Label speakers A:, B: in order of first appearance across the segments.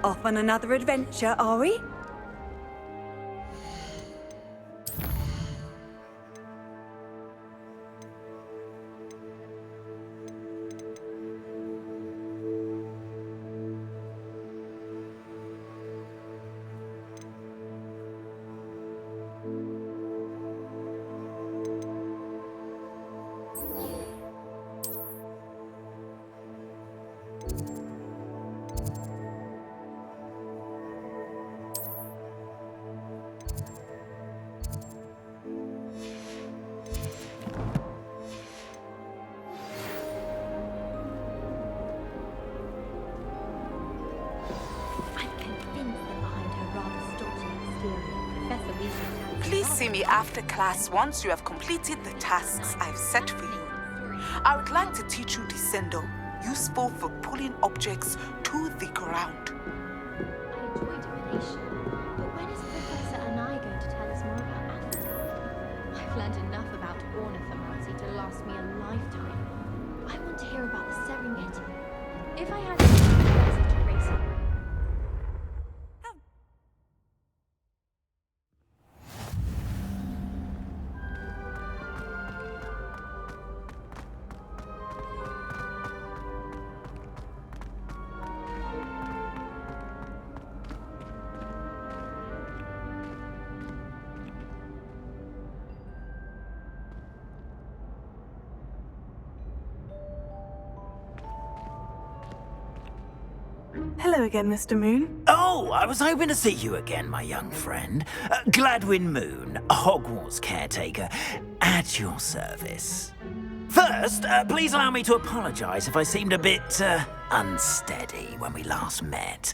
A: Off on another adventure, are we?
B: Please see me after class once you have completed the tasks I've set for you. I would like to teach you Descendo, useful for pulling objects to the ground.
C: I enjoy divination, but when is Professor Anai going to tell us more about Africa? I've learned enough about ornithomancy to last me a lifetime. I want to hear about the Serengeti. If I had a desert to race it.
D: Hello again, Mr. Moon.
E: Oh, I was hoping to see you again, my young friend. Gladwin Moon, Hogwarts caretaker, at your service. First, please allow me to apologize if I seemed a bit, unsteady when we last met.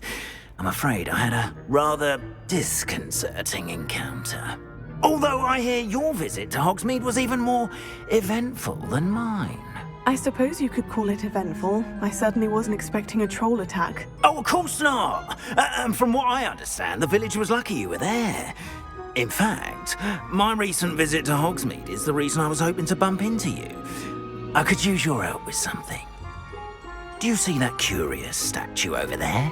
E: I'm afraid I had a rather disconcerting encounter. Although I hear your visit to Hogsmeade was even more eventful than mine.
D: I suppose you could call it eventful. I certainly wasn't expecting a troll attack.
E: Oh, of course not. And from what I understand, the village was lucky you were there. In fact, my recent visit to Hogsmeade is the reason I was hoping to bump into you. I could use your help with something. Do you see that curious statue over there?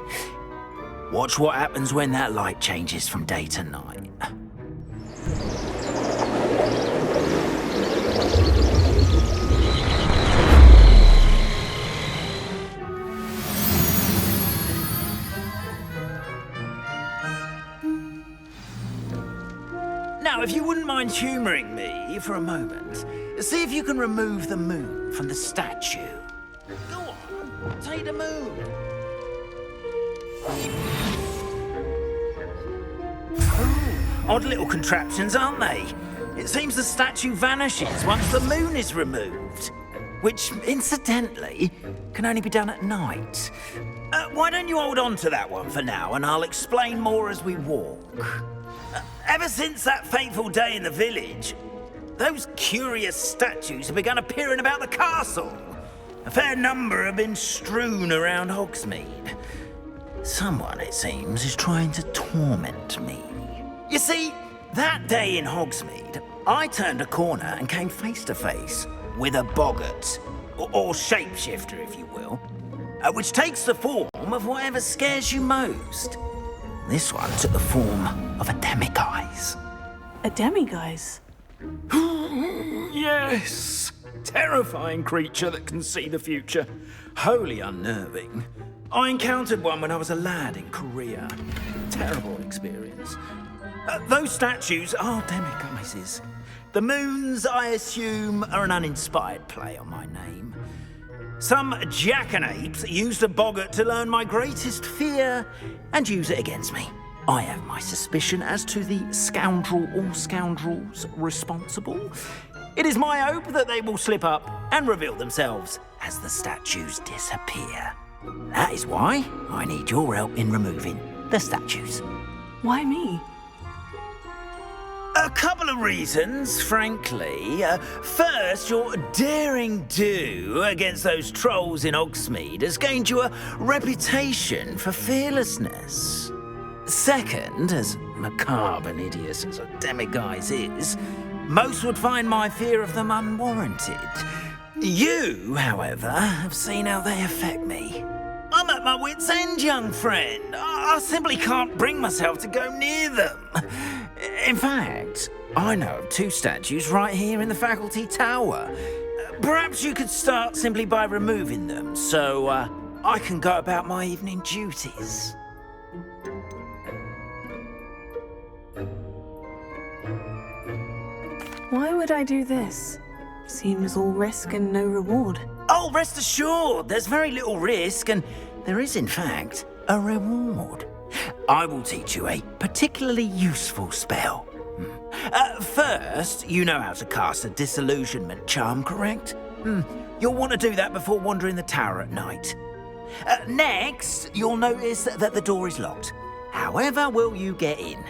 E: Watch what happens when that light changes from day to night. Now, if you wouldn't mind humouring me for a moment, see if you can remove the moon from the statue. Go on, take the moon. Oh, odd little contraptions, aren't they? It seems the statue vanishes once the moon is removed, which, incidentally, can only be done at night. Why don't you hold on to that one for now, and I'll explain more as we walk. Ever since that fateful day in the village, those curious statues have begun appearing about the castle. A fair number have been strewn around Hogsmeade. Someone, it seems, is trying to torment me. You see, that day in Hogsmeade, I turned a corner and came face to face with a boggart, or shapeshifter, if you will, which takes the form of whatever scares you most. This one took the form of a demiguise.
D: A demiguise?
E: Yes! Terrifying creature that can see the future. Wholly unnerving. I encountered one when I was a lad in Korea. Terrible experience. Those statues are demiguises. The moons, I assume, are an uninspired play on my name. Some jackanapes used a boggart to learn my greatest fear and use it against me. I have my suspicion as to the scoundrel or scoundrels responsible. It is my hope that they will slip up and reveal themselves as the statues disappear. That is why I need your help in removing the statues.
D: Why me?
E: A couple of reasons, frankly. First, your daring do against those trolls in Hogsmeade has gained you a reputation for fearlessness. Second, as macabre and hideous as a demiguise is, most would find my fear of them unwarranted. You, however, have seen how they affect me. I'm I'm at my wit's end, young friend. I simply can't bring myself to go near them. In fact, I know of 2 statues right here in the faculty tower. Perhaps you could start simply by removing them, so I can go about my evening duties.
D: Why would I do this? Seems all risk and no reward.
E: Oh, rest assured, there's very little risk, and there is, in fact, a reward. I will teach you a particularly useful spell. First, you know how to cast a disillusionment charm, correct? You'll want to do that before wandering the tower at night. Next, you'll notice that the door is locked. However will you get in?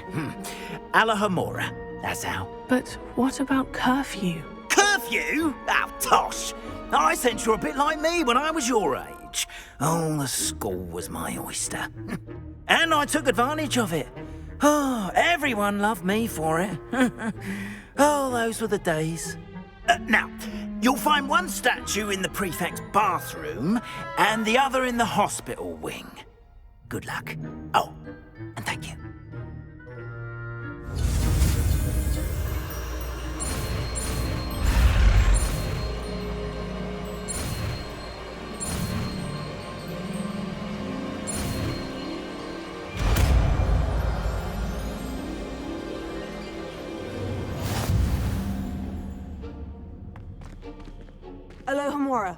E: Alahomora, that's how.
D: But what about curfew?
E: Curfew? Oh, tosh! I sense you're a bit like me when I was your age. Oh, the school was my oyster. And I took advantage of it. Oh, everyone loved me for it. Oh, those were the days. Now, you'll find one statue in the prefect's bathroom and the other in the hospital wing. Good luck. Oh, and thank you.
A: Alohomora.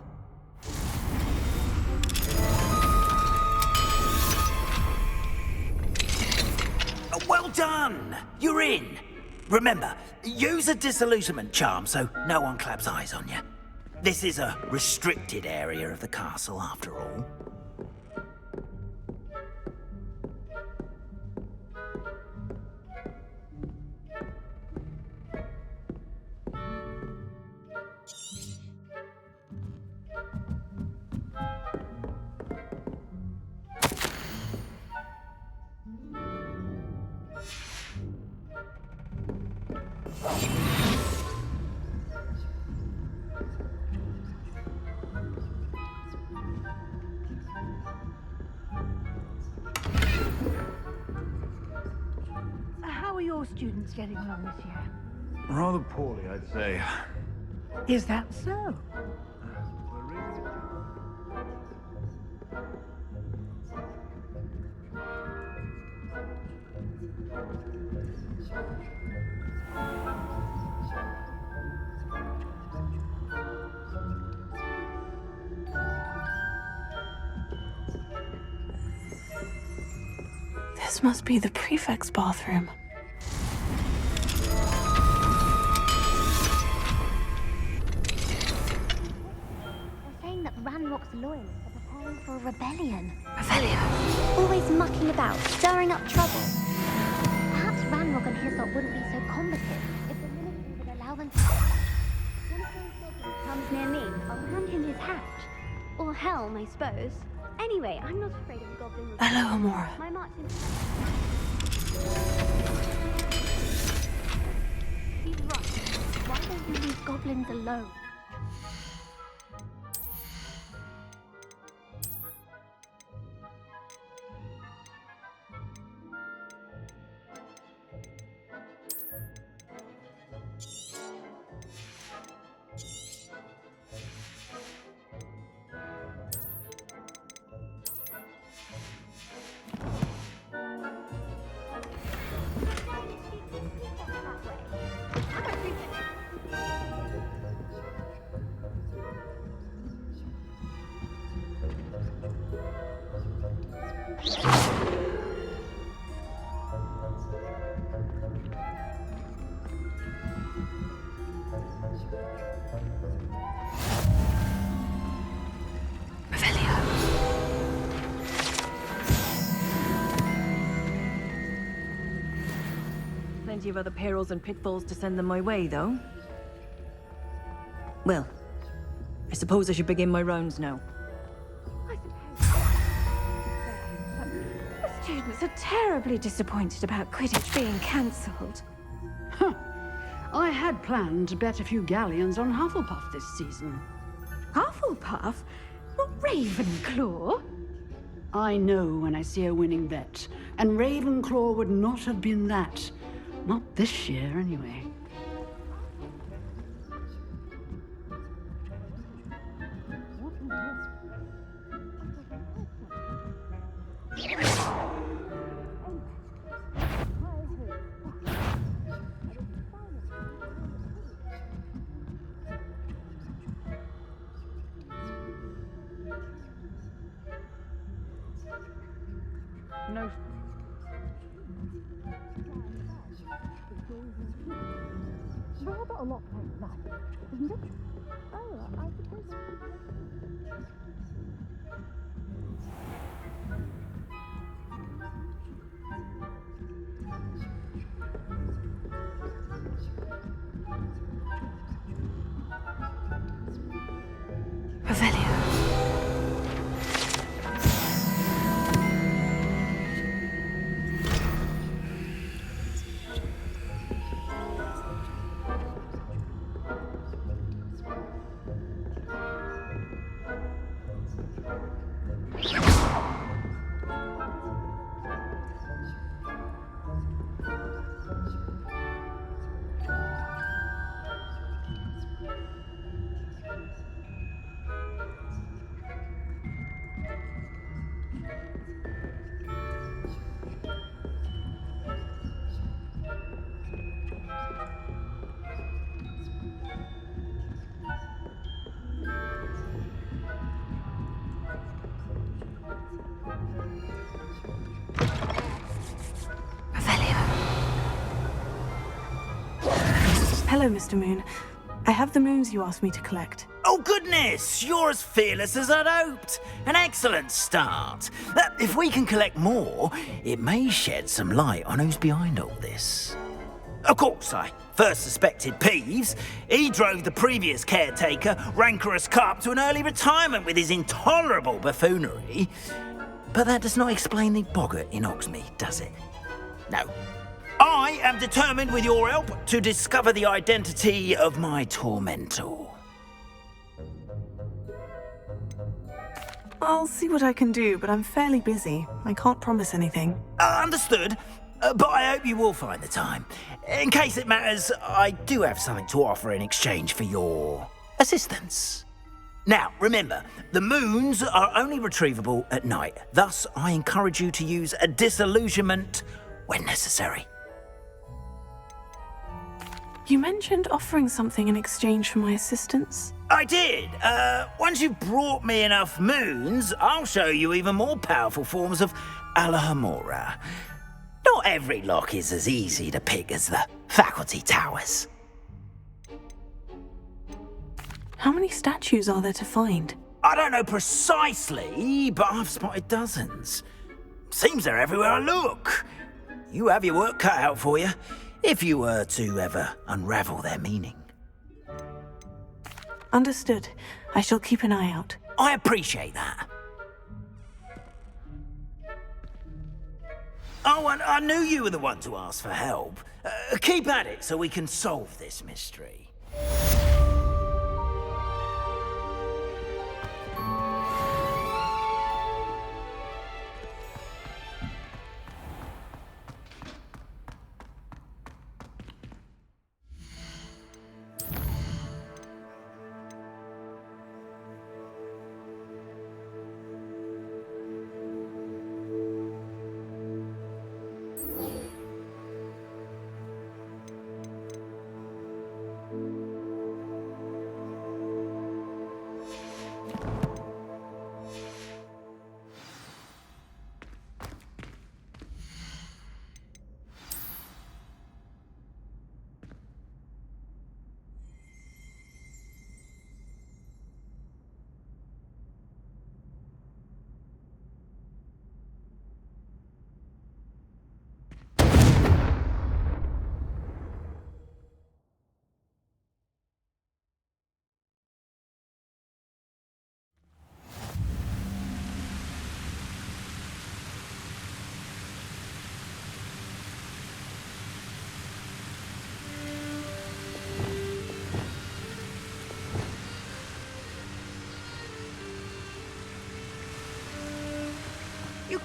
E: Well done! You're in. Remember, use a disillusionment charm so no one claps eyes on you. This is a restricted area of the castle, after all.
F: How are your students getting along this year?
G: Rather poorly, I'd say.
F: Is that so?
D: This must be the prefect's bathroom.
C: They're saying that Ranrock's loyalists are preparing for a rebellion.
D: Rebellion?
C: Always mucking about, stirring up trouble. Perhaps Ranrock and his lot wouldn't be so combative if the ministry would allow them to... When a goblin comes near me, I'll hand him his hat. Or Helm, I suppose. Anyway, I'm not afraid of goblin rebellion.
D: Alohomora.
C: My marching... He's right. Why don't you leave goblins alone?
A: Plenty of other perils and pitfalls to send them my way, though. Well, I suppose I should begin my rounds now.
F: I suppose. But the students are terribly disappointed about Quidditch being cancelled.
H: I had planned to bet a few galleons on Hufflepuff this season.
F: Hufflepuff? Not Ravenclaw?
H: I know when I see a winning bet, and Ravenclaw would not have been that. Not this year, anyway.
A: No.
C: Rather a lot like life, isn't it? Oh, I suppose.
D: Revelio. Hello, Mr. Moon. I have the moons you asked me to collect.
E: Oh, goodness! You're as fearless as I'd hoped. An excellent start. If we can collect more, it may shed some light on who's behind all this. Of course, I first suspected Peeves. He drove the previous caretaker, Rancorous Carp, to an early retirement with his intolerable buffoonery. But that does not explain the boggart in Hogsmeade, does it? No. I am determined, with your help, to discover the identity of my tormentor.
D: I'll see what I can do, but I'm fairly busy. I can't promise anything.
E: Understood, but I hope you will find the time. In case it matters, I do have something to offer in exchange for your assistance. Now, remember, the moons are only retrievable at night. Thus, I encourage you to use a disillusionment when necessary.
D: You mentioned offering something in exchange for my assistance.
E: I did. Once you've brought me enough moons, I'll show you even more powerful forms of Alohomora. Not every lock is as easy to pick as the faculty towers.
D: How many statues are there to find?
E: I don't know precisely, but I've spotted dozens. Seems they're everywhere I look. You have your work cut out for you, if you were to ever unravel their meaning.
D: Understood. I shall keep an eye out.
E: I appreciate that. Oh, and I knew you were the one to ask for help. Keep at it so we can solve this mystery.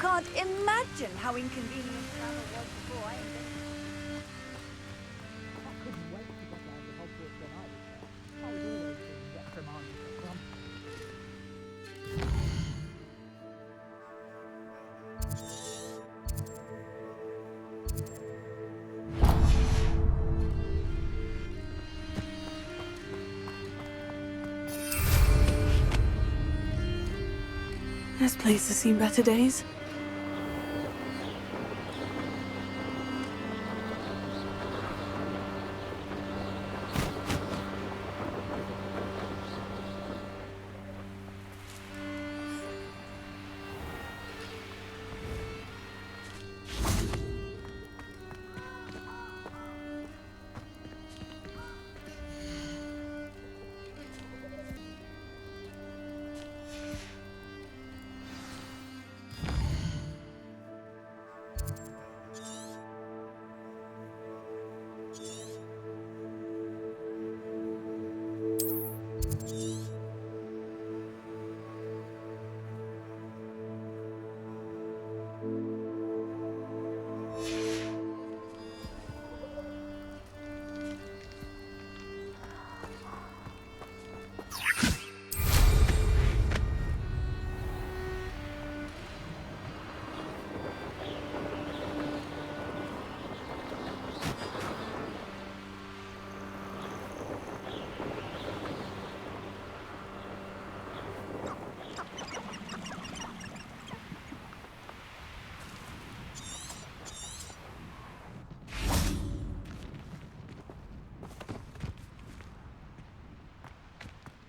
F: can't imagine how inconvenient travel was before I invented.
D: This place has seen better days.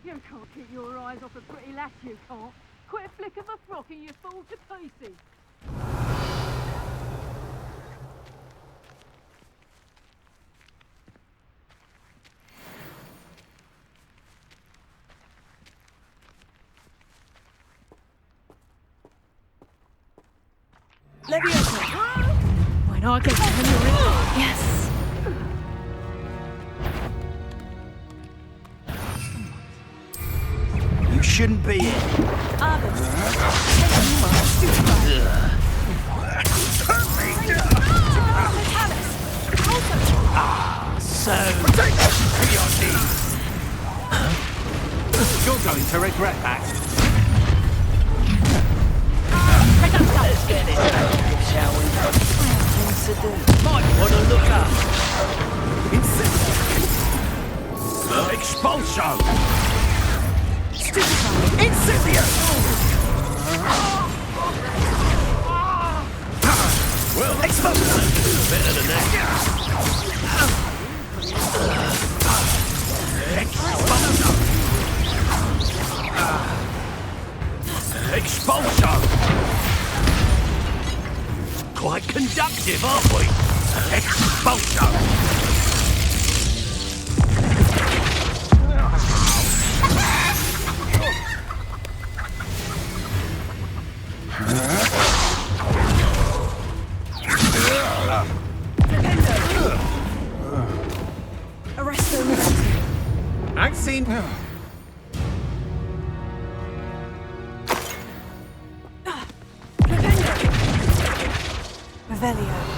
A: You can't keep your eyes off a pretty lass, you can't. Quit a flick of a frock and you fall to pieces. When I get to the
D: Yes.
E: You shouldn't be here. So...
G: To your knees. You're going to regret that.
E: Let's get it started, shall we? Things to do. Might want to look up.
G: Expulsion!
E: Incendio!
G: Well,
E: Expulsion!
G: better than that.
E: Expulsion!
G: Quite conductive, aren't we? Expulsion! I've seen...
D: Revelio.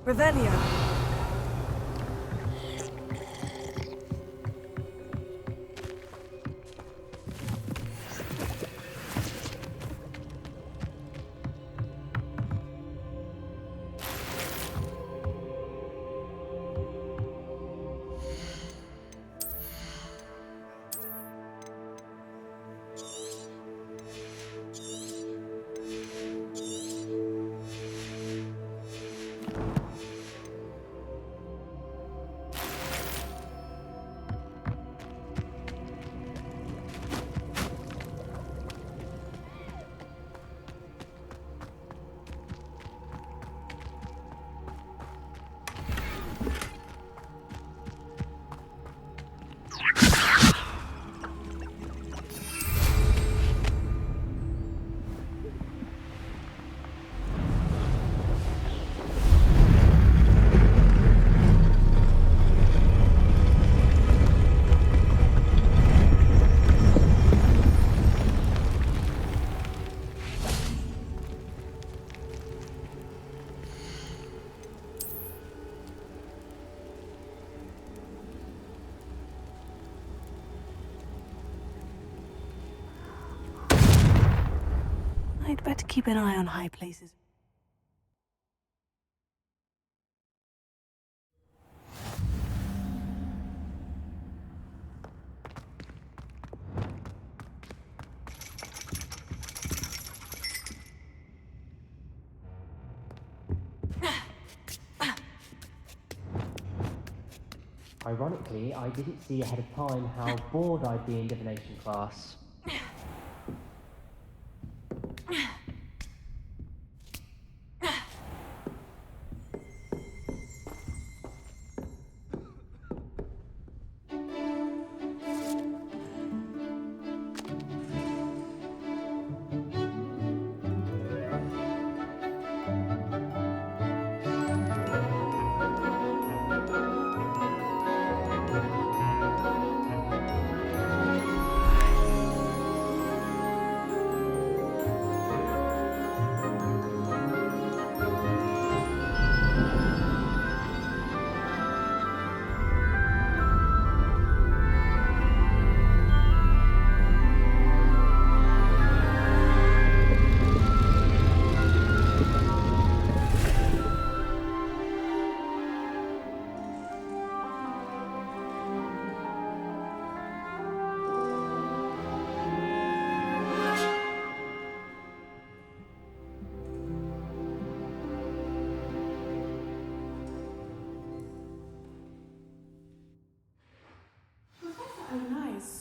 D: Revelio. I'd better keep an eye on high places.
I: Ironically, I didn't see ahead of time how bored I'd be in divination class.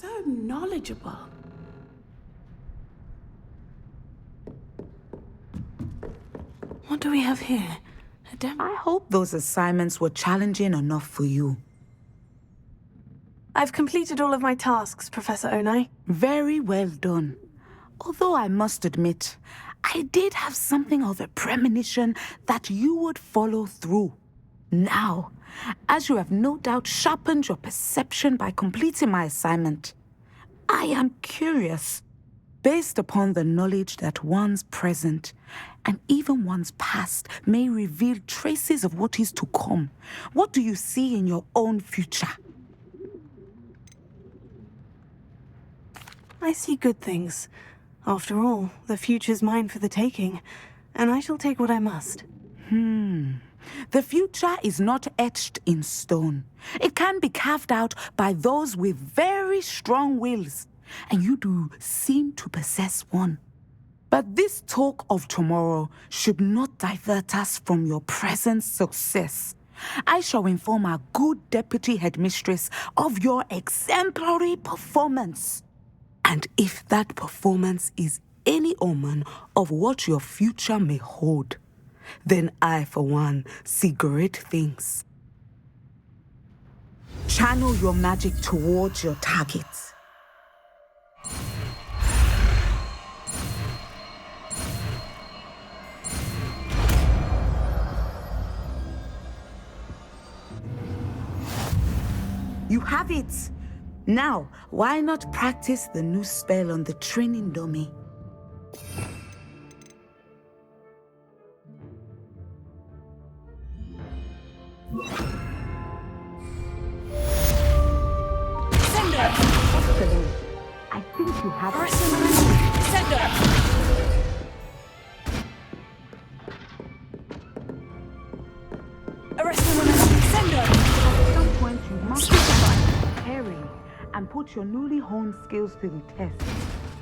D: So knowledgeable. What do we have here? A demo?
B: I hope those assignments were challenging enough for you.
D: I've completed all of my tasks, Professor Onai.
B: Very well done. Although I must admit, I did have something of a premonition that you would follow through. Now, as you have no doubt sharpened your perception by completing my assignment, I am curious, based upon the knowledge that one's present and even one's past may reveal traces of what is to come. What do you see in your own future?
D: I see good things. After all, the future's mine for the taking, and I shall take what I must.
B: The future is not etched in stone. It can be carved out by those with very strong wills, and you do seem to possess one. But this talk of tomorrow should not divert us from your present success. I shall inform our good deputy headmistress of your exemplary performance. And if that performance is any omen of what your future may hold, then I, for one, see great things. Channel your magic towards your targets. You have it. Now, why not practice the new spell on the training dummy? Excellent. I think you have it. At some point, you must carry and put your newly honed skills to the test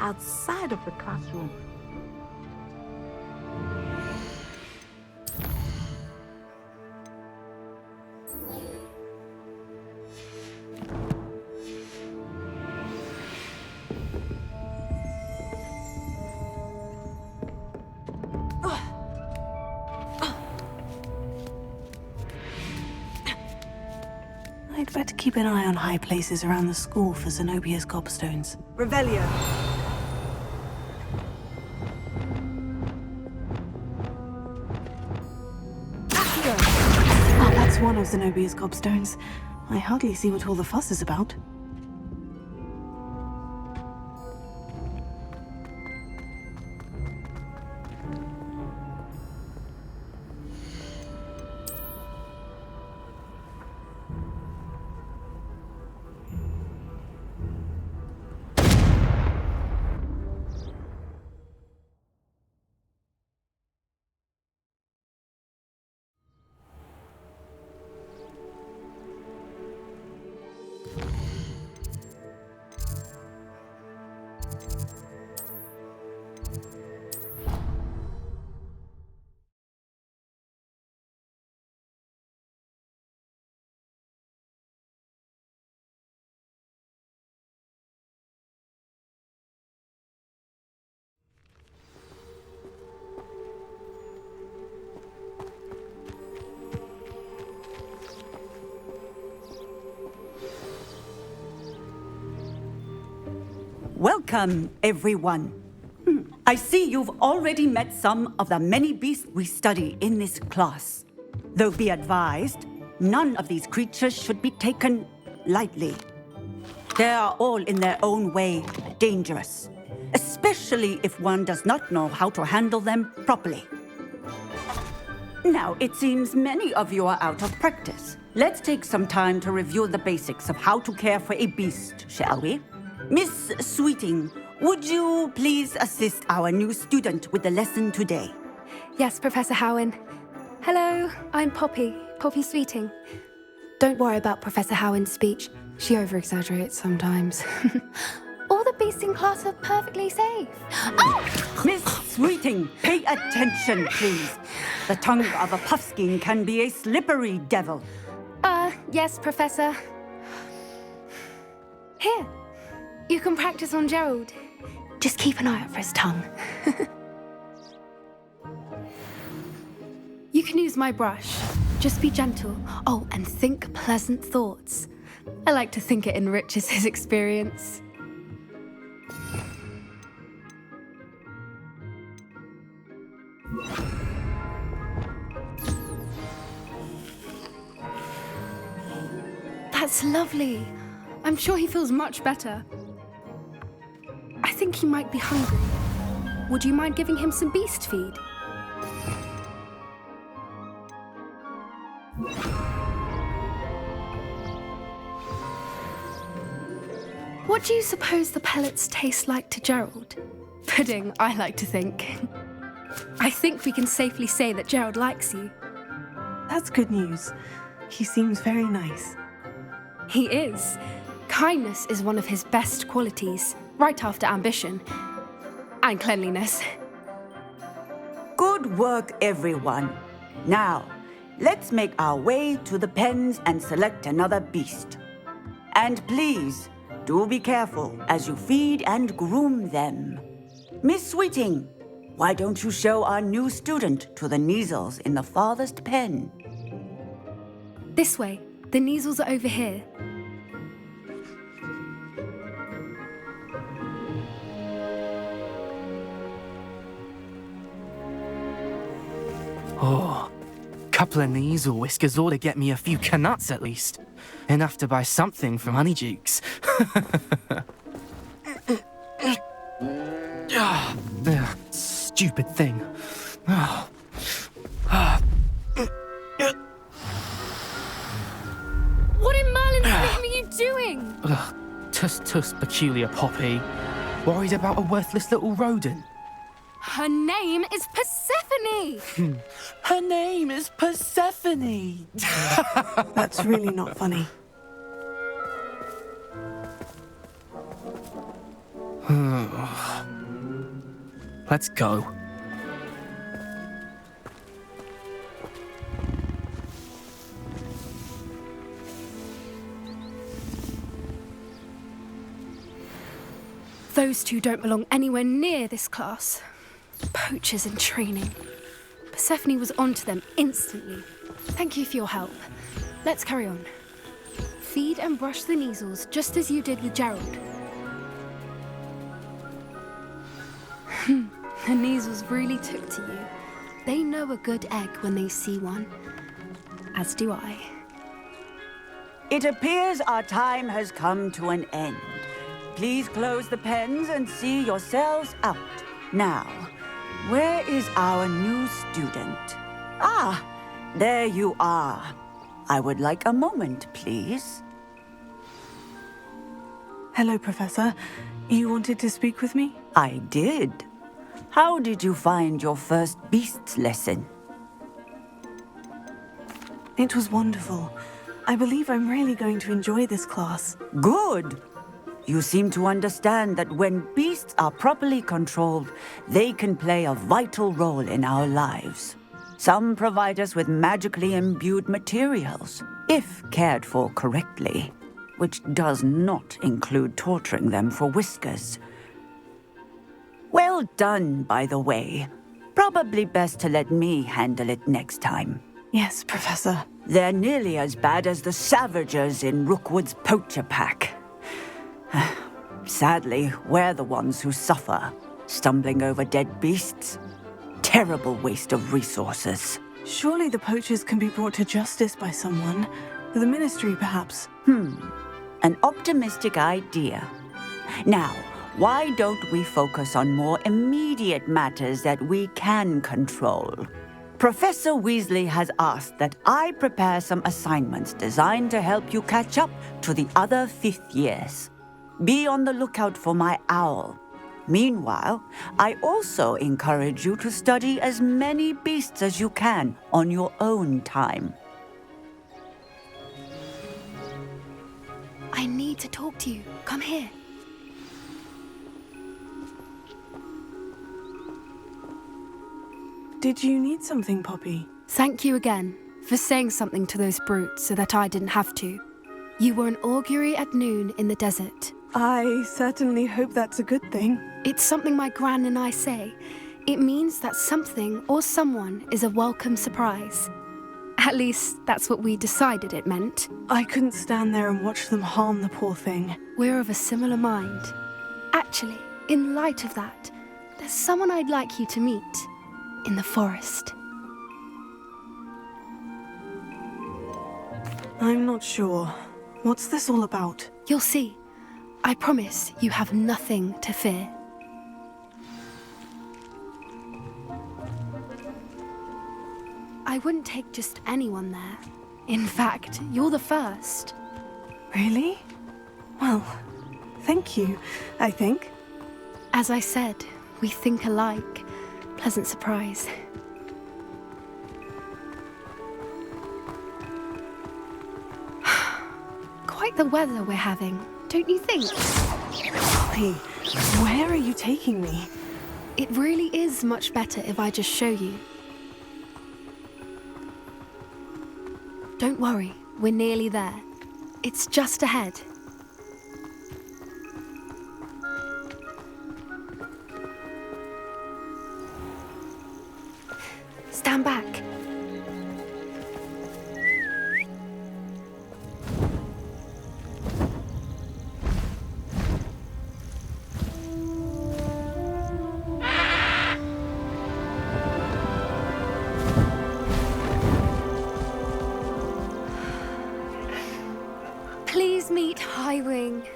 B: outside of the classroom.
D: I'd better keep an eye on high places around the school for Zenobia's gobstones.
F: Revelio.
D: Ah, that's one of Zenobia's gobstones. I hardly see what all the fuss is about.
J: Welcome, everyone. I see you've already met some of the many beasts we study in this class. Though be advised, none of these creatures should be taken lightly. They are all in their own way dangerous, especially if one does not know how to handle them properly. Now, it seems many of you are out of practice. Let's take some time to review the basics of how to care for a beast, shall we? Miss Sweeting, would you please assist our new student with the lesson today?
K: Yes, Professor Howen. Hello, I'm Poppy Sweeting. Don't worry about Professor Howen's speech. She over-exaggerates sometimes. All the beasts in class are perfectly safe. Oh!
J: Miss Sweeting, pay attention, please. The tongue of a puffskein can be a slippery devil.
K: Yes, Professor. Here, you can practice on Gerald. Just keep an eye out for his tongue. You can use my brush. Just be gentle. Oh, and think pleasant thoughts. I like to think it enriches his experience. That's lovely. I'm sure he feels much better. I think he might be hungry. Would you mind giving him some beast feed? What do you suppose the pellets taste like to Gerald? Pudding, I like to think. I think we can safely say that Gerald likes you.
D: That's good news. He seems very nice.
K: He is. Kindness is one of his best qualities, right after ambition. And cleanliness.
J: Good work, everyone. Now, let's make our way to the pens and select another beast. And please, do be careful as you feed and groom them. Miss Sweeting, why don't you show our new student to the Neasels in the farthest pen?
K: This way. The Neasels are over here.
L: Oh, couple of Neasel whiskers ought to get me a few canuts at least. Enough to buy something from Honeydukes. Stupid thing.
K: What in Merlin's name are you doing?
L: Tuss, peculiar Poppy. Worried about a worthless little rodent.
K: Her name is Persephone!
L: Her name is Persephone!
D: That's really not funny.
L: Let's go.
K: Those two don't belong anywhere near this class. Poachers in training. Persephone was onto them instantly. Thank you for your help. Let's carry on. Feed and brush the Neasels just as you did with Gerald. The Neasels really took to you. They know a good egg when they see one. As do I.
J: It appears our time has come to an end. Please close the pens and see yourselves out. Now, where is our new student? Ah, there you are. I would like a moment, please.
D: Hello, Professor. You wanted to speak with me?
J: I did. How did you find your first beasts lesson?
D: It was wonderful. I believe I'm really going to enjoy this class.
J: Good. You seem to understand that when beasts are properly controlled, they can play a vital role in our lives. Some provide us with magically imbued materials, if cared for correctly, which does not include torturing them for whiskers. Well done, by the way. Probably best to let me handle it next time.
D: Yes, Professor.
J: They're nearly as bad as the Savagers in Rookwood's poacher pack. Sadly, we're the ones who suffer, stumbling over dead beasts. Terrible waste of resources.
D: Surely the poachers can be brought to justice by someone. The ministry, perhaps.
J: An optimistic idea. Now, why don't we focus on more immediate matters that we can control? Professor Weasley has asked that I prepare some assignments designed to help you catch up to the other 5th years. Be on the lookout for my owl. Meanwhile, I also encourage you to study as many beasts as you can on your own time.
K: I need to talk to you. Come here.
D: Did you need something, Poppy?
K: Thank you again for saying something to those brutes so that I didn't have to. You were an augury at noon in the desert.
D: I certainly hope that's a good thing.
K: It's something my gran and I say. It means that something or someone is a welcome surprise. At least, that's what we decided it meant.
D: I couldn't stand there and watch them harm the poor thing.
K: We're of a similar mind. Actually, in light of that, there's someone I'd like you to meet. In the forest.
D: I'm not sure. What's this all about?
K: You'll see. I promise you have nothing to fear. I wouldn't take just anyone there. In fact, you're the first.
D: Really? Well, thank you, I think.
K: As I said, we think alike. Pleasant surprise. Quite the weather we're having, don't you think?
D: Poppy, where are you taking me?
K: It really is much better if I just show you. Don't worry, we're nearly there. It's just ahead. Stand back. Please meet Highwing.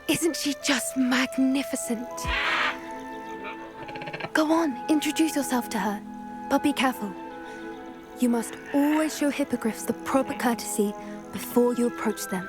K: Isn't she just magnificent? Go on, introduce yourself to her. But be careful. You must always show hippogriffs the proper courtesy before you approach them.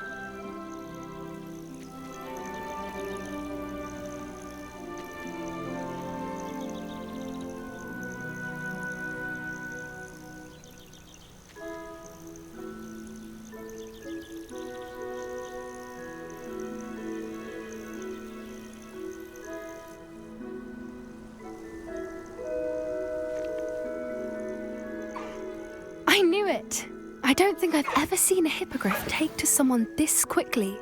K: I knew it! I don't think I've ever seen a hippogriff take to someone this quickly.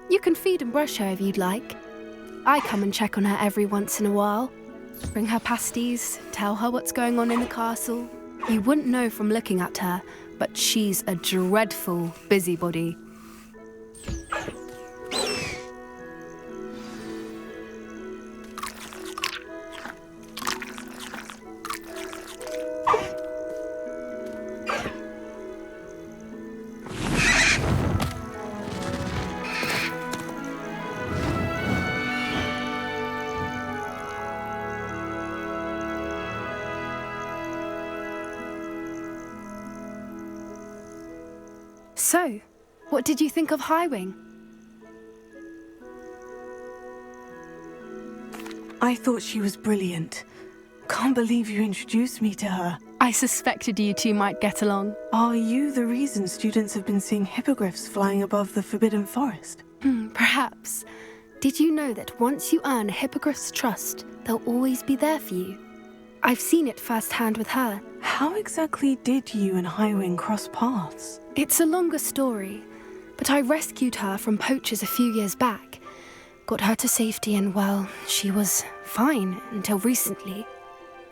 K: You can feed and brush her if you'd like. I come and check on her every once in a while. Bring her pasties, tell her what's going on in the castle. You wouldn't know from looking at her, but she's a dreadful busybody. So, what did you think of Highwing?
D: I thought she was brilliant. Can't believe you introduced me to her.
K: I suspected you two might get along.
D: Are you the reason students have been seeing hippogriffs flying above the Forbidden Forest?
K: Perhaps. Did you know that once you earn a hippogriff's trust, they'll always be there for you? I've seen it firsthand with her.
D: How exactly did you and Highwing cross paths?
K: It's a longer story, but I rescued her from poachers a few years back. Got her to safety and, well, she was fine until recently.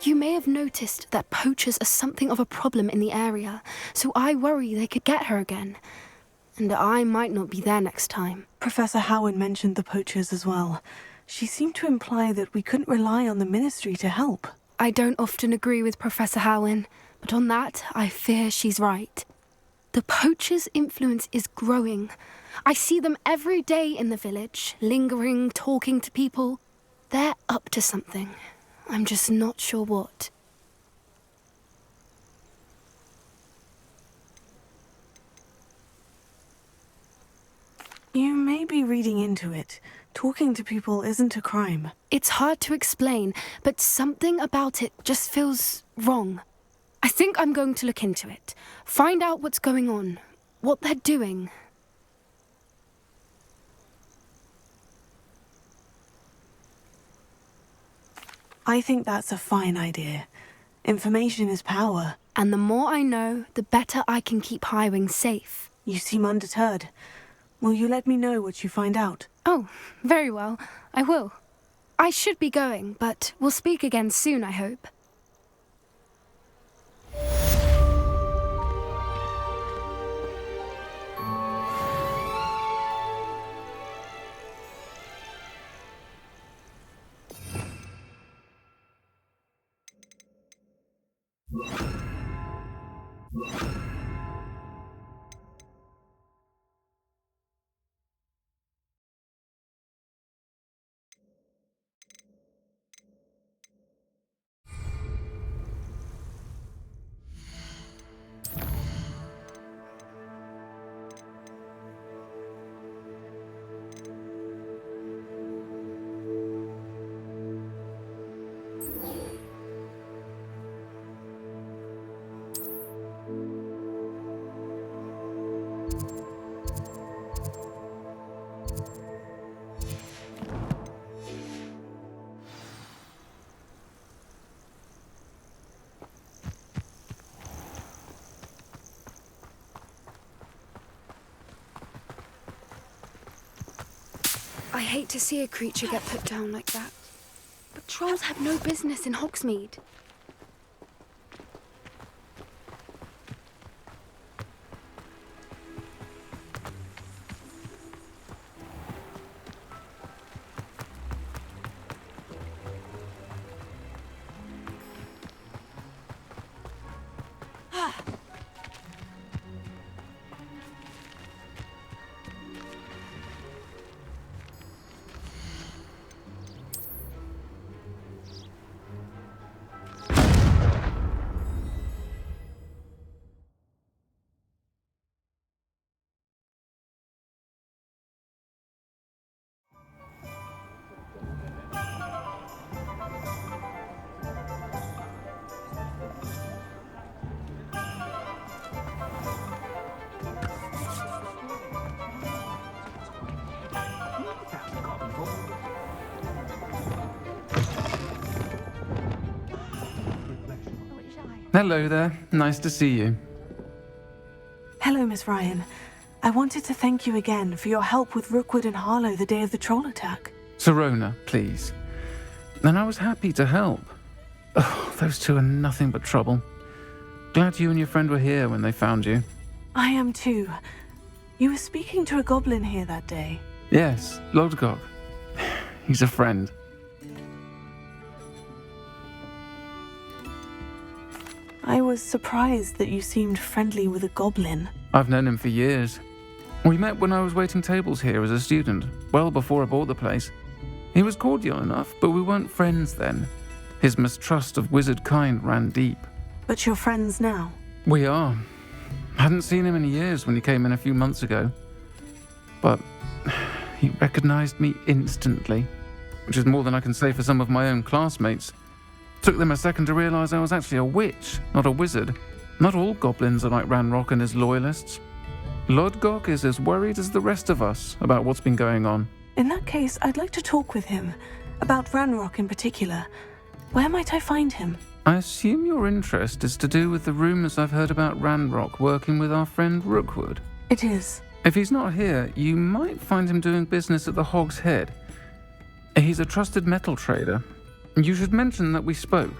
K: You may have noticed that poachers are something of a problem in the area, so I worry they could get her again. and I might not be there next time.
D: Professor Howard mentioned the poachers as well. She seemed to imply that we couldn't rely on the Ministry to help.
K: I don't often agree with Professor Howard, but on that, I fear she's right. The poachers' influence is growing. I see them every day in the village, lingering, talking to people. They're up to something. I'm just not sure what.
D: You may be reading into it. Talking to people isn't a crime.
K: It's hard to explain, but something about it just feels wrong. I think I'm going to look into it. Find out what's going on, what they're doing.
D: I think that's a fine idea. Information is power.
K: And the more I know, the better I can keep Highwing safe.
D: You seem undeterred. Will you let me know what you find out?
K: Oh, very well. I will. I should be going, but we'll speak again soon, I hope. I hate to see a creature get put down like that. But trolls have no business in Hogsmeade.
M: Hello there. Nice to see you.
D: Hello, Miss Ryan. I wanted to thank you again for your help with Rookwood and Harlow the day of the troll attack.
M: Serona, please. And I was happy to help. Oh, those two are nothing but trouble. Glad you and your friend were here when they found you.
D: I am too. You were speaking to a goblin here that day.
M: Yes, Urtkot. He's a friend.
D: I was surprised that you seemed friendly with a goblin.
M: I've known him for years. We met when I was waiting tables here as a student, well before I bought the place. He was cordial enough, but we weren't friends then. His mistrust of wizard kind ran deep.
D: But you're friends now?
M: We are. Hadn't seen him in years when he came in a few months ago. But he recognized me instantly, which is more than I can say for some of my own classmates. Took them a second to realize I was actually a witch, not a wizard. Not all goblins are like Ranrock and his loyalists. Urtkot is as worried as the rest of us about what's been going on.
D: In that case, I'd like to talk with him. About Ranrock in particular. Where might I find him?
M: I assume your interest is to do with the rumors I've heard about Ranrock working with our friend Rookwood.
D: It is.
M: If he's not here, you might find him doing business at the Hog's Head. He's a trusted metal trader. You should mention that we spoke.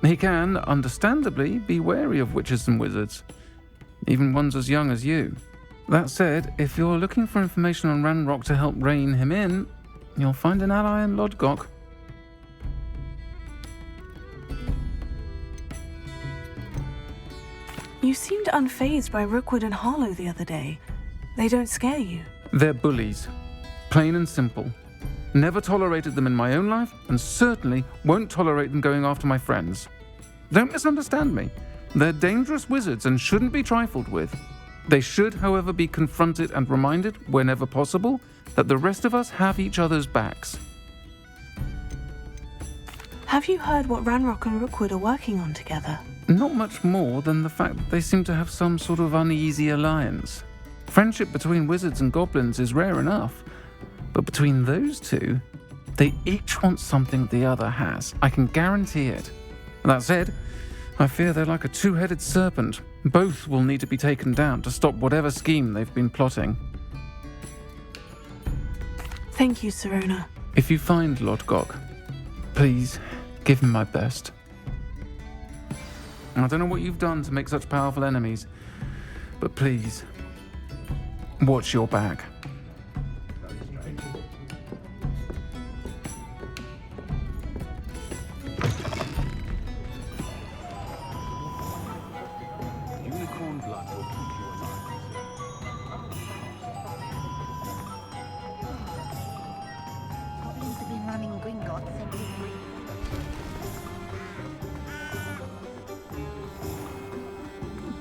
M: He can, understandably, be wary of witches and wizards, even ones as young as you. That said, if you're looking for information on Ranrock to help rein him in, you'll find an ally in Lodgok.
D: You seemed unfazed by Rookwood and Harlow the other day. They don't scare you.
M: They're bullies. Plain and simple. Never tolerated them in my own life, and certainly won't tolerate them going after my friends. Don't misunderstand me. They're dangerous wizards and shouldn't be trifled with. They should, however, be confronted and reminded, whenever possible, that the rest of us have each other's backs.
D: Have you heard what Ranrock and Rookwood are working on together?
M: Not much more than the fact that they seem to have some sort of uneasy alliance. Friendship between wizards and goblins is rare enough, but between those two, they each want something the other has. I can guarantee it. That said, I fear they're like a two-headed serpent. Both will need to be taken down to stop whatever scheme they've been plotting.
D: Thank you, Sirona.
M: If you find Lodgok, please give him my best. I don't know what you've done to make such powerful enemies, but please, watch your back.
G: Unicorn blood will keep you alive.
F: Goblins have been running Gringotts since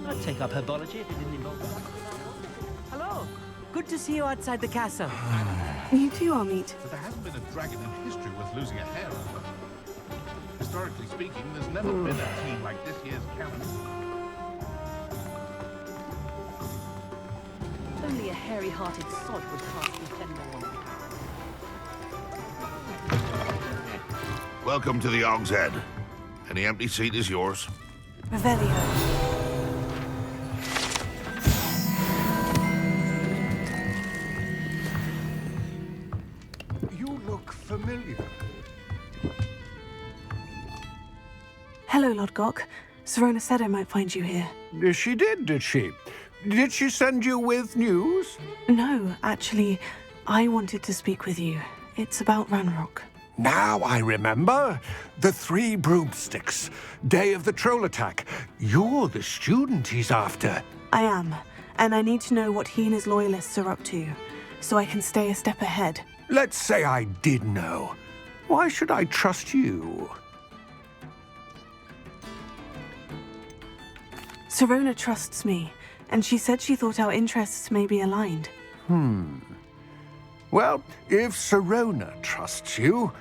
N: I'd take up herbology if it didn't involve...
O: Hello. Good to see you outside the castle.
D: You too, Amit.
G: But there hasn't been a dragon in history worth losing a hair over. Historically speaking, there's never been a team like this year's calendar.
N: Only a hairy-hearted sod would cast the tender one.
G: Welcome to the Og's Head. Any empty seat is yours.
D: Revelio.
G: You look familiar.
D: Hello, Lodgok. Sirona said I might find you here.
G: She did she? Did she send you with news?
D: No, actually, I wanted to speak with you. It's about Ranrock.
G: Now I remember. The 3 broomsticks. Day of the troll attack. You're the student he's after.
D: I am, and I need to know what he and his loyalists are up to, so I can stay a step ahead.
G: Let's say I did know. Why should I trust you?
D: Sirona trusts me, and she said she thought our interests may be aligned.
G: Well, if Sirona trusts you,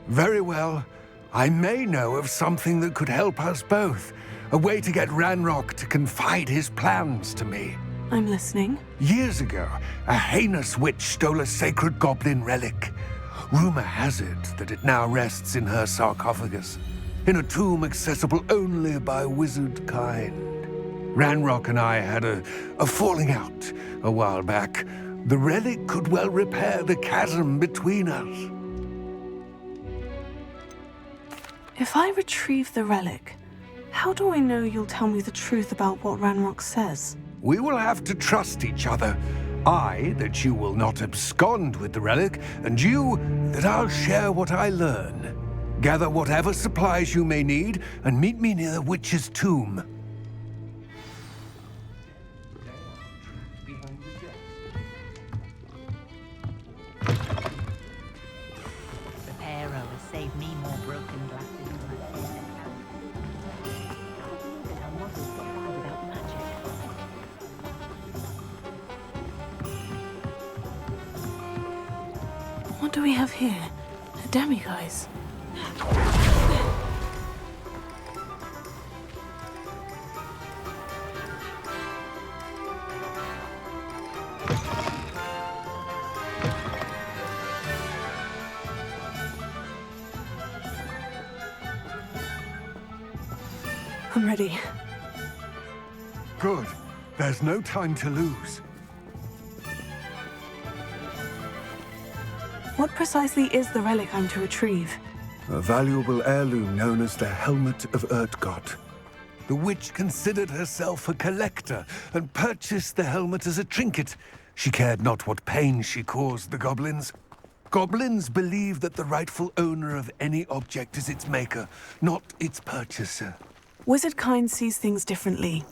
G: very well. I may know of something that could help us both. A way to get Ranrock to confide his plans to me.
D: I'm listening.
G: Years ago, a heinous witch stole a sacred goblin relic. Rumor has it that it now rests in her sarcophagus, in a tomb accessible only by wizard kind. Ranrock and I had a falling out a while back. The relic could well repair the chasm between us.
D: If I retrieve the relic, how do I know you'll tell me the truth about what Ranrock says?
G: We will have to trust each other. I, that you will not abscond with the relic, and you, that I'll share what I learn. Gather whatever supplies you may need, and meet me near the witch's tomb.
F: Save me more broken glasses. Without magic.
D: What do we have here? A demiguise. I'm ready.
G: Good. There's no time to lose.
D: What precisely is the relic I'm to retrieve?
G: A valuable heirloom known as the Helmet of Urtkot. The witch considered herself a collector and purchased the helmet as a trinket. She cared not what pain she caused the goblins. Goblins believe that the rightful owner of any object is its maker, not its purchaser.
D: Wizard kind sees things differently.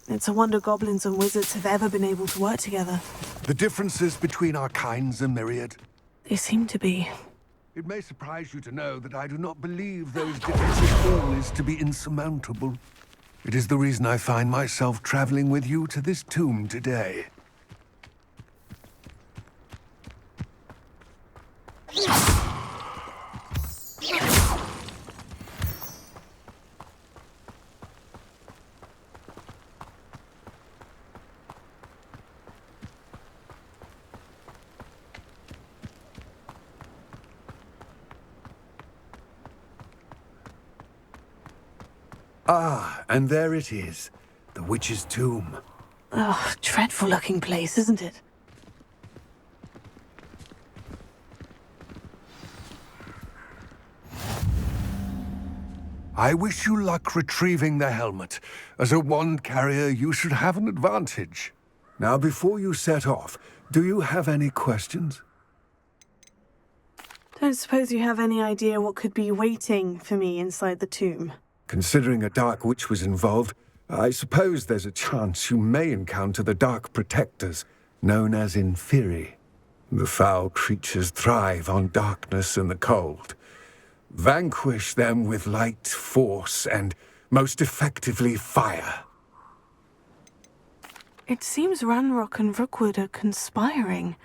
D: It's a wonder goblins and wizards have ever been able to work together.
G: The differences between our kinds are myriad.
D: They seem to be.
G: It may surprise you to know that I do not believe those differences always to be insurmountable. It is the reason I find myself traveling with you to this tomb today. Ah, and there it is, the witch's tomb.
D: Oh, dreadful looking place, isn't it?
G: I wish you luck retrieving the helmet. As a wand carrier, you should have an advantage. Now, before you set off, do you have any questions?
D: Don't suppose you have any idea what could be waiting for me inside the tomb?
G: Considering a dark witch was involved, I suppose there's a chance you may encounter the Dark Protectors, known as Inferi. The foul creatures thrive on darkness and the cold. Vanquish them with light, force, and, most effectively, fire.
D: It seems Ranrock and Rookwood are conspiring.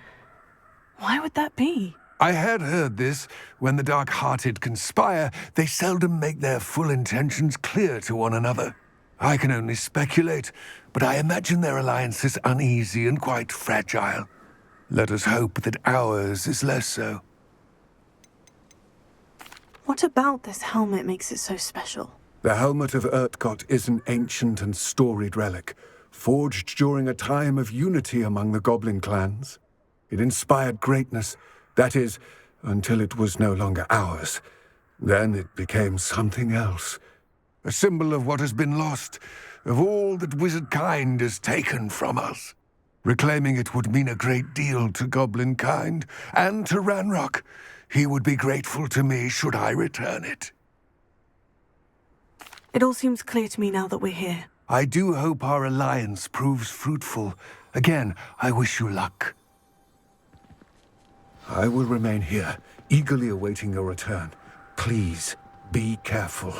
D: Why would that be?
G: I had heard this. When the dark-hearted conspire, they seldom make their full intentions clear to one another. I can only speculate, but I imagine their alliance is uneasy and quite fragile. Let us hope that ours is less so.
D: What about this helmet makes it so special?
G: The helmet of Urtkot is an ancient and storied relic, forged during a time of unity among the goblin clans. It inspired greatness, that is, until it was no longer ours. Then it became something else. A symbol of what has been lost, of all that wizard kind has taken from us. Reclaiming it would mean a great deal to goblin kind, and to Ranrock. He would be grateful to me should I return it.
D: It all seems clear to me now that we're here.
G: I do hope our alliance proves fruitful. Again, I wish you luck. I will remain here, eagerly awaiting your return. Please, be careful.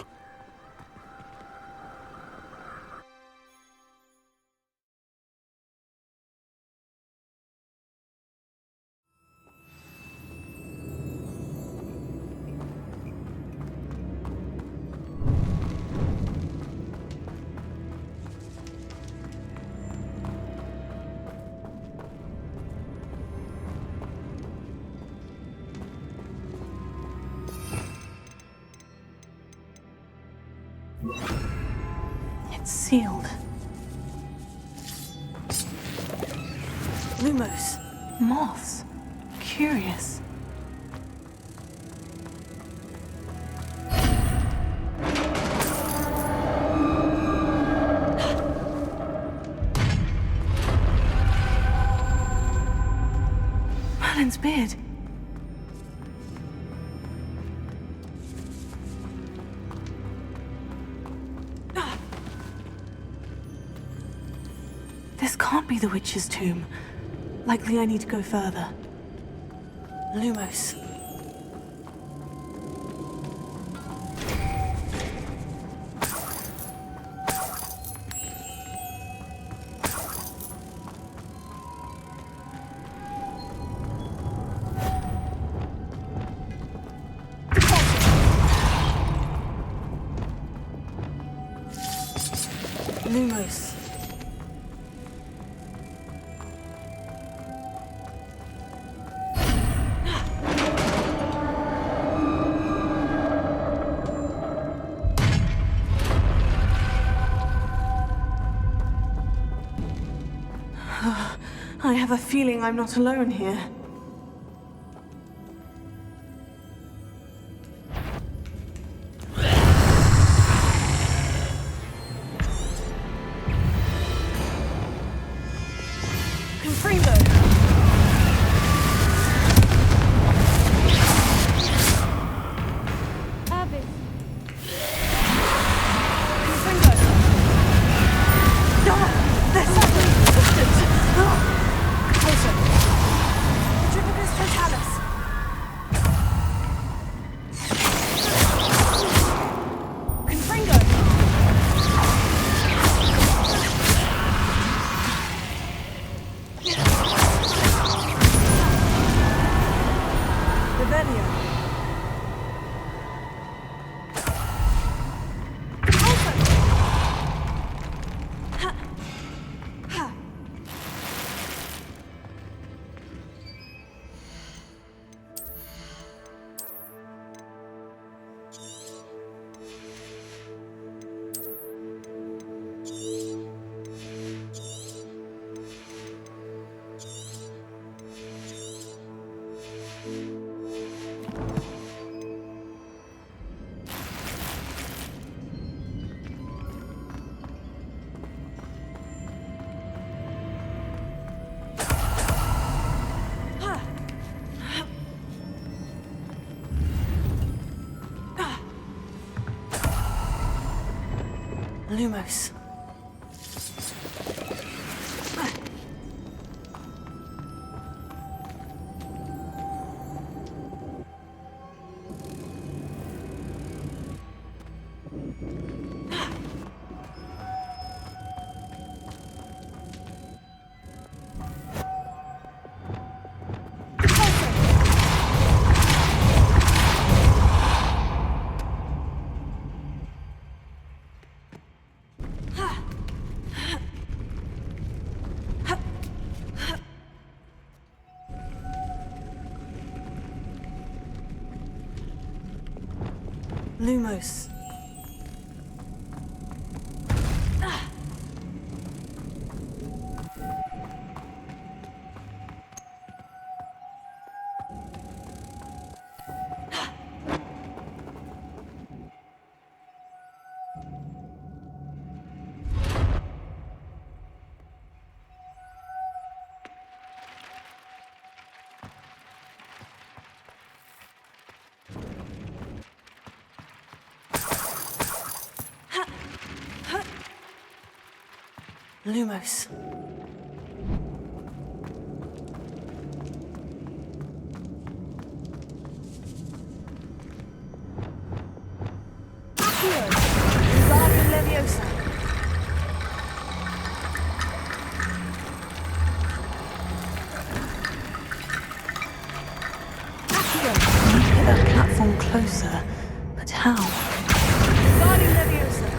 D: It's sealed. Lumos. Moths. Curious. Merlin's beard. This can't be the witch's tomb. Likely I need to go further. Lumos. Lumos. I have a feeling I'm not alone here. Lumos. Lumos. Lumos. Leviosa. Get that platform closer, but how? Leviosa.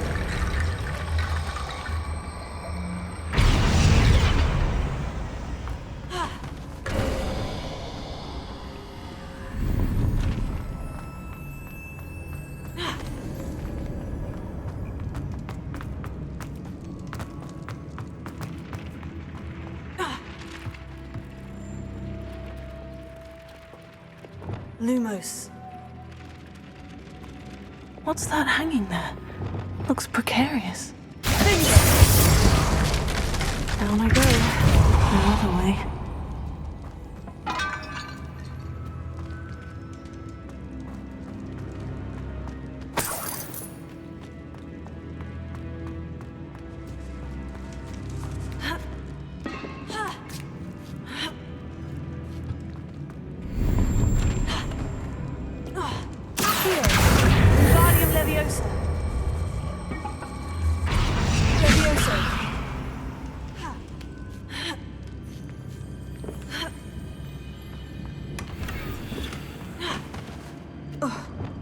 D: Lumos. What's that hanging there? Looks precarious. Down I go. No other way.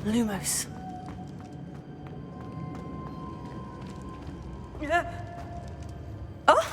D: Lumos. Oh!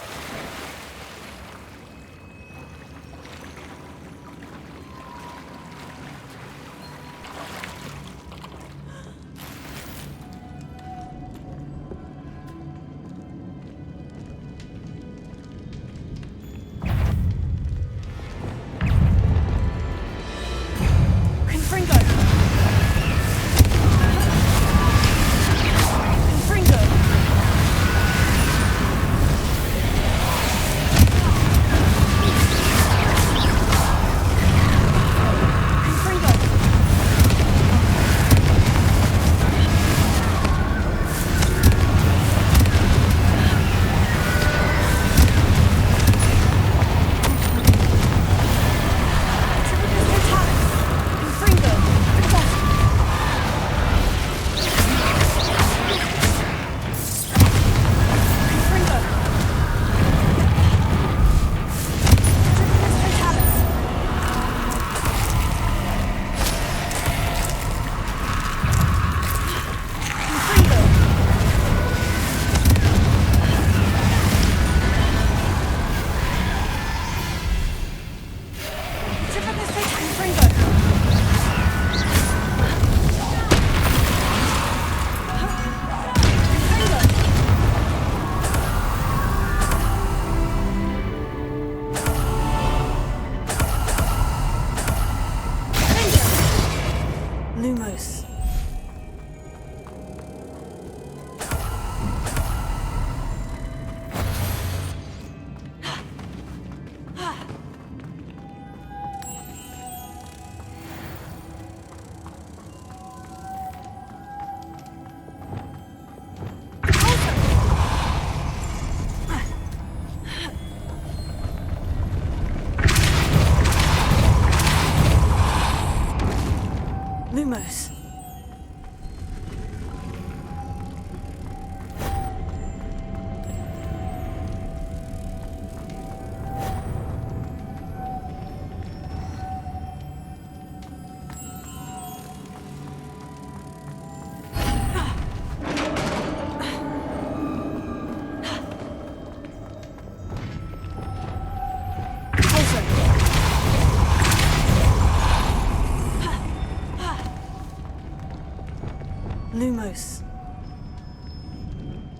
D: close.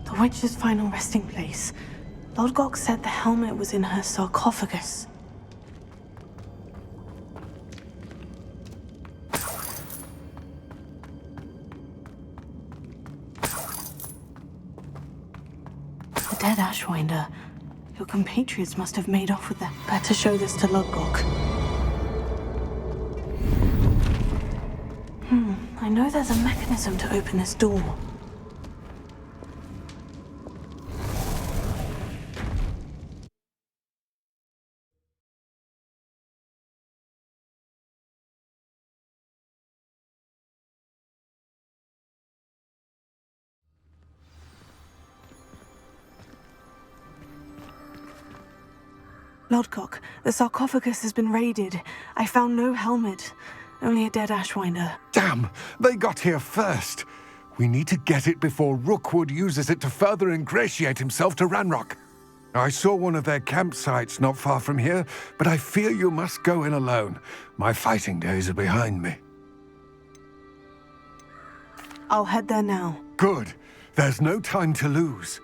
D: The witch's final resting place. Urtkot said the helmet was in her sarcophagus. The dead Ashwinder. Your compatriots must have made off with them. Better show this to Urtkot. I know there's a mechanism to open this door. Urtkot, the sarcophagus has been raided. I found no helmet, only a dead Ashwinder.
G: Damn! They got here first. We need to get it before Rookwood uses it to further ingratiate himself to Ranrock. I saw one of their campsites not far from here, but I fear you must go in alone. My fighting days are behind me.
D: I'll head there now.
G: Good. There's no time to lose.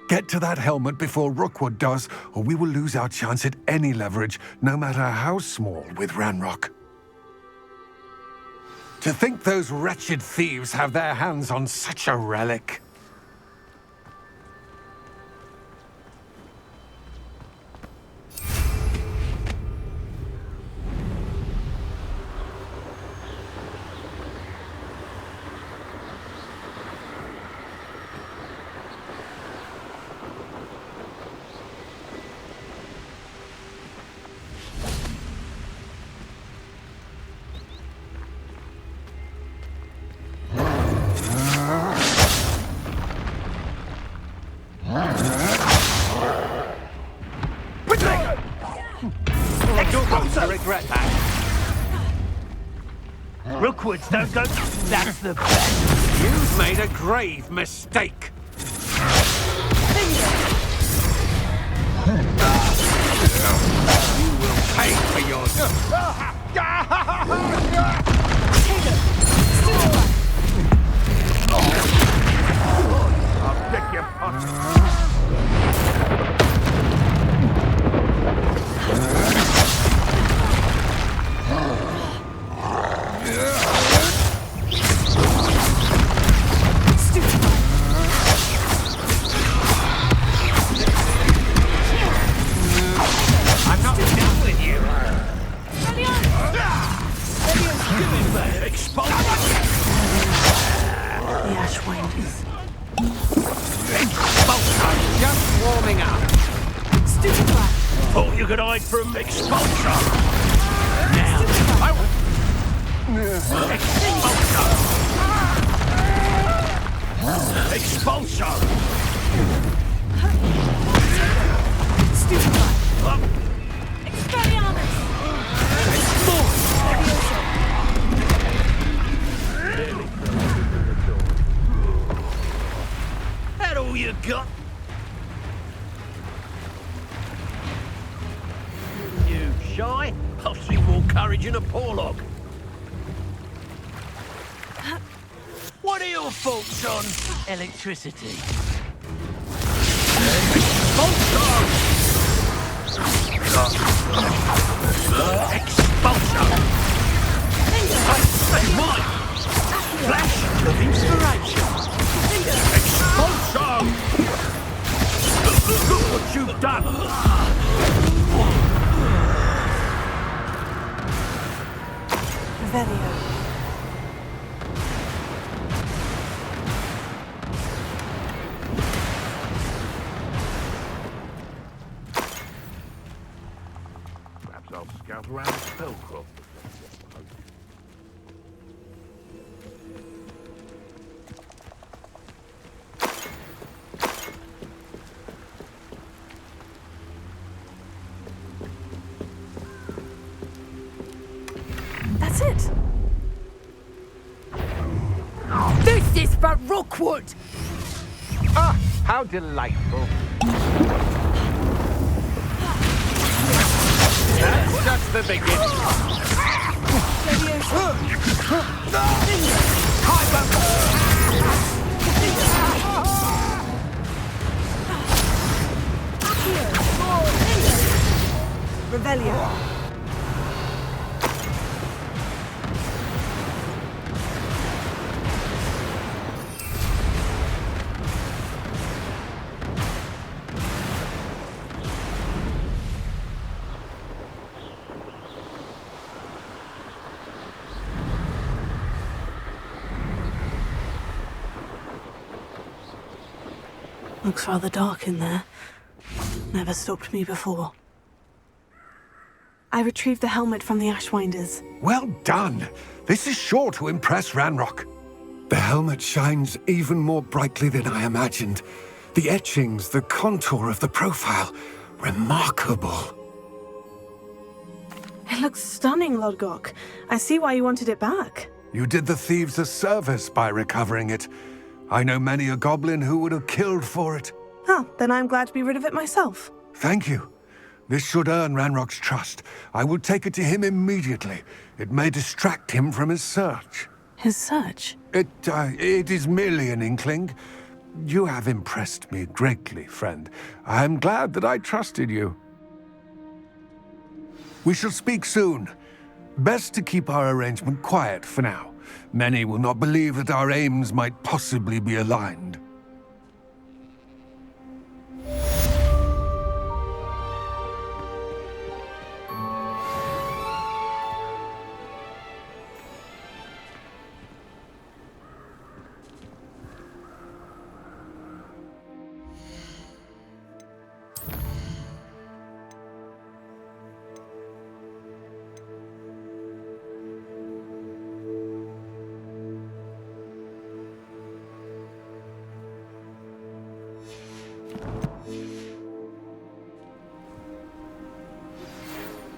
G: Get to that helmet before Rookwood does, or we will lose our chance at any leverage, no matter how small, with Ranrock. To think those wretched thieves have their hands on such a relic.
N: Regret that. Rookwoods don't go. That's the best.
G: You've made a grave mistake. You will pay for yours. I'll pick your pots.
N: Thought you could hide from expulsion. Now, I will. Expulsion. That all you got? Shy? I'll see more courage in a porlog. What are your thoughts on electricity? Expulsion! Expulsion! That's mine! Flash of inspiration! Expulsion! Look what you've done!
D: Video.
G: Perhaps I'll scout around Spellcroft.
D: That's it.
A: This is for Rookwood!
G: Ah, how delightful. That's just the beginning.
D: Revelio. Looks rather dark in there. Never stopped me before. I retrieved the helmet from the Ashwinders.
G: Well done! This is sure to impress Ranrock. The helmet shines even more brightly than I imagined. The etchings, the contour of the profile. Remarkable.
D: It looks stunning, Lodgok. I see why you wanted it back.
G: You did the thieves a service by recovering it. I know many a goblin who would have killed for it.
D: Oh, then I'm glad to be rid of it myself.
G: Thank you. This should earn Ranrock's trust. I will take it to him immediately. It may distract him from his search.
D: His search?
G: It is merely an inkling. You have impressed me greatly, friend. I am glad that I trusted you. We shall speak soon. Best to keep our arrangement quiet for now. Many will not believe that our aims might possibly be aligned.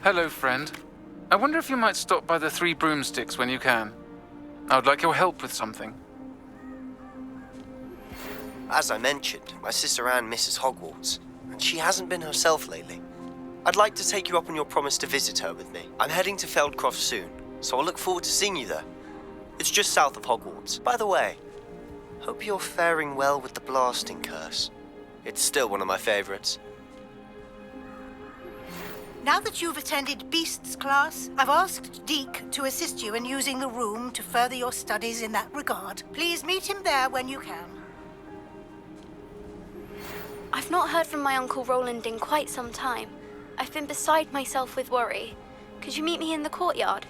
M: Hello, friend. I wonder if you might stop by the Three Broomsticks when you can. I would like your help with something.
P: As I mentioned, my sister Anne misses Hogwarts, and she hasn't been herself lately. I'd like to take you up on your promise to visit her with me. I'm heading to Feldcroft soon, so I'll look forward to seeing you there. It's just south of Hogwarts. By the way, hope you're faring well with the blasting curse. It's still one of my favorites.
Q: Now that you've attended Beasts class, I've asked Deke to assist you in using the room to further your studies in that regard. Please meet him there when you can.
R: I've not heard from my Uncle Roland in quite some time. I've been beside myself with worry. Could you meet me in the courtyard?